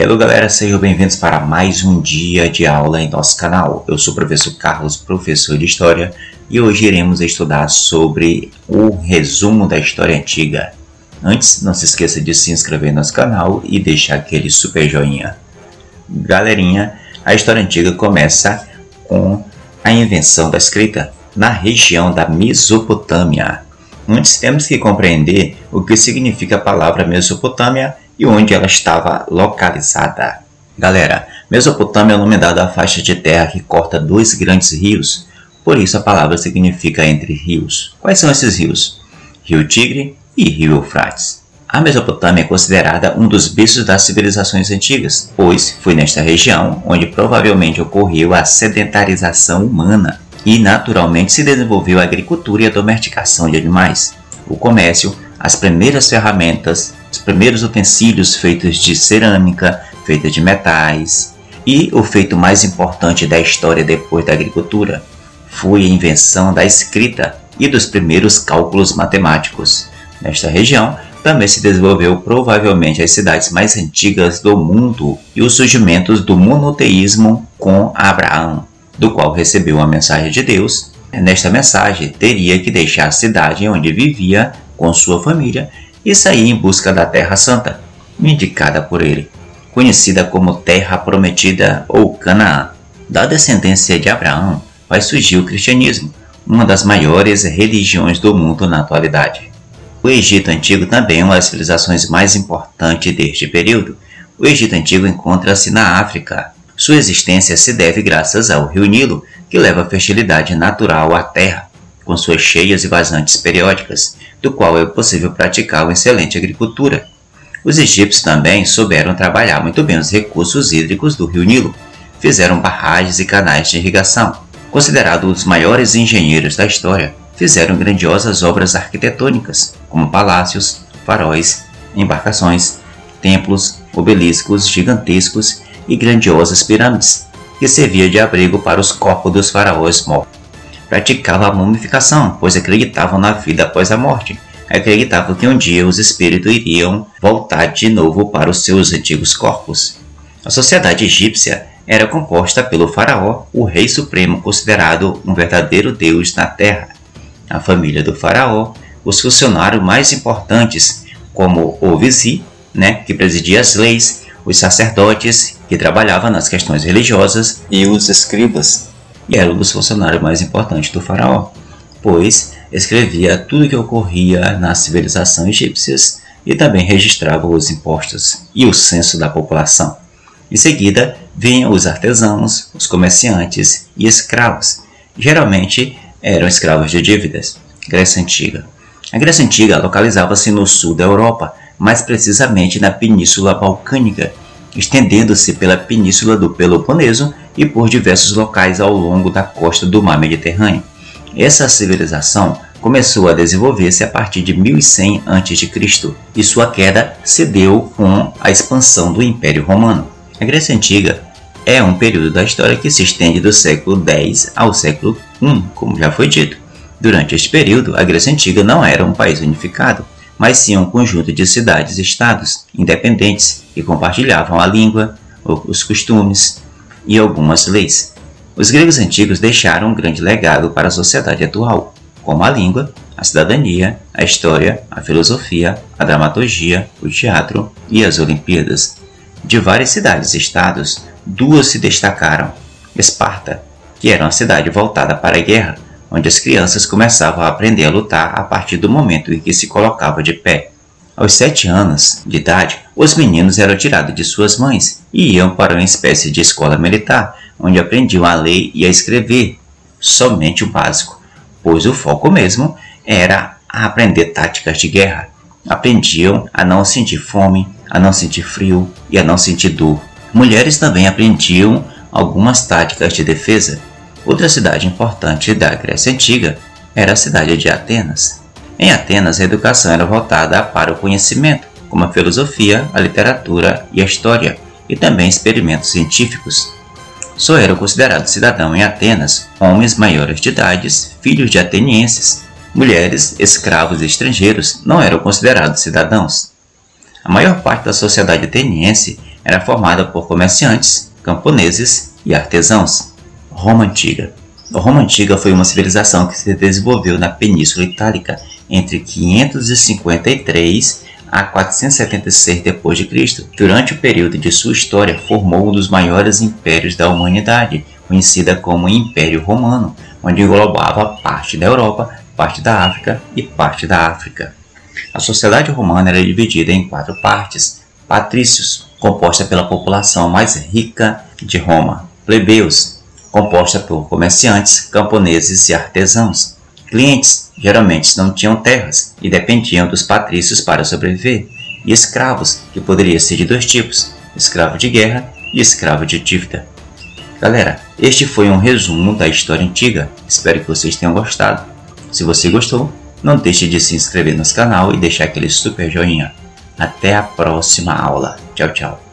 Hello galera, sejam bem-vindos para mais um dia de aula em nosso canal. Eu sou o professor Carlos, professor de História, e hoje iremos estudar sobre o resumo da História Antiga. Antes, não se esqueça de se inscrever no nosso canal e deixar aquele super joinha. Galerinha, a História Antiga começa com a invenção da escrita na região da Mesopotâmia. Antes temos que compreender o que significa a palavra Mesopotâmia e onde ela estava localizada. Galera, Mesopotâmia é o nome dado à faixa de terra que corta dois grandes rios, por isso a palavra significa entre rios. Quais são esses rios? Rio Tigre e Rio Eufrates. A Mesopotâmia é considerada um dos berços das civilizações antigas, pois foi nesta região onde provavelmente ocorreu a sedentarização humana e naturalmente se desenvolveu a agricultura e a domesticação de animais, o comércio, as primeiras ferramentas, os primeiros utensílios feitos de cerâmica, feitos de metais, e o feito mais importante da história depois da agricultura foi a invenção da escrita e dos primeiros cálculos matemáticos. Nesta região também se desenvolveu provavelmente as cidades mais antigas do mundo e os surgimentos do monoteísmo com Abraão, do qual recebeu a mensagem de Deus. Nesta mensagem teria que deixar a cidade onde vivia com sua família e sair em busca da Terra Santa, indicada por ele, conhecida como Terra Prometida ou Canaã. Da descendência de Abraão vai surgir o cristianismo, uma das maiores religiões do mundo na atualidade. O Egito Antigo também é uma das civilizações mais importantes deste período. O Egito Antigo encontra-se na África. Sua existência se deve graças ao rio Nilo, que leva fertilidade natural à terra, com suas cheias e vazantes periódicas, do qual é possível praticar uma excelente agricultura. Os egípcios também souberam trabalhar muito bem os recursos hídricos do rio Nilo, fizeram barragens e canais de irrigação. Considerados os maiores engenheiros da história, fizeram grandiosas obras arquitetônicas, como palácios, faróis, embarcações, templos, obeliscos gigantescos e grandiosas pirâmides, que serviam de abrigo para os corpos dos faraós mortos. Praticavam a mumificação, pois acreditavam na vida após a morte. Acreditavam que um dia os espíritos iriam voltar de novo para os seus antigos corpos. A sociedade egípcia era composta pelo faraó, o rei supremo considerado um verdadeiro deus na terra, a família do faraó, os funcionários mais importantes, como o vizir, que presidia as leis, os sacerdotes, que trabalhavam nas questões religiosas, e os escribas, que eram um dos funcionários mais importantes do faraó, pois escrevia tudo o que ocorria na civilização egípcia e também registrava os impostos e o censo da população. Em seguida, vinham os artesãos, os comerciantes e escravos. Geralmente eram escravos de dívidas. Grécia Antiga. A Grécia Antiga localizava-se no sul da Europa, mais precisamente na Península Balcânica, estendendo-se pela Península do Peloponeso e por diversos locais ao longo da costa do Mar Mediterrâneo. Essa civilização começou a desenvolver-se a partir de 1100 a.C. e sua queda se deu com a expansão do Império Romano. A Grécia Antiga é um período da história que se estende do século X ao século I, como já foi dito. Durante este período, a Grécia Antiga não era um país unificado, mas sim um conjunto de cidades-estados independentes que compartilhavam a língua, os costumes e algumas leis. Os gregos antigos deixaram um grande legado para a sociedade atual, como a língua, a cidadania, a história, a filosofia, a dramaturgia, o teatro e as Olimpíadas. De várias cidades-estados, duas se destacaram: Esparta, que era uma cidade voltada para a guerra, onde as crianças começavam a aprender a lutar a partir do momento em que se colocavam de pé. Aos 7 anos de idade, os meninos eram tirados de suas mães e iam para uma espécie de escola militar, onde aprendiam a ler e a escrever, somente o básico, pois o foco mesmo era aprender táticas de guerra. Aprendiam a não sentir fome, a não sentir frio e a não sentir dor. Mulheres também aprendiam algumas táticas de defesa. Outra cidade importante da Grécia Antiga era a cidade de Atenas. Em Atenas, a educação era voltada para o conhecimento, como a filosofia, a literatura e a história, e também experimentos científicos. Só eram considerados cidadãos em Atenas homens maiores de idade, filhos de atenienses. Mulheres, escravos e estrangeiros não eram considerados cidadãos. A maior parte da sociedade ateniense era formada por comerciantes, camponeses e artesãos. Roma Antiga. A Roma Antiga foi uma civilização que se desenvolveu na Península Itálica entre 553 a 476 d.C. Durante o período de sua história, formou um dos maiores impérios da humanidade, conhecida como Império Romano, onde englobava parte da Europa, parte da África e parte da África. A sociedade romana era dividida em 4 partes: patrícios, composta pela população mais rica de Roma; plebeus, composta por comerciantes, camponeses e artesãos; clientes, geralmente não tinham terras e dependiam dos patrícios para sobreviver; e escravos, que poderia ser de 2 tipos: escravo de guerra e escravo de dívida. Galera, este foi um resumo da história antiga. Espero que vocês tenham gostado. Se você gostou, não deixe de se inscrever no canal e deixar aquele super joinha. Até a próxima aula. Tchau, tchau.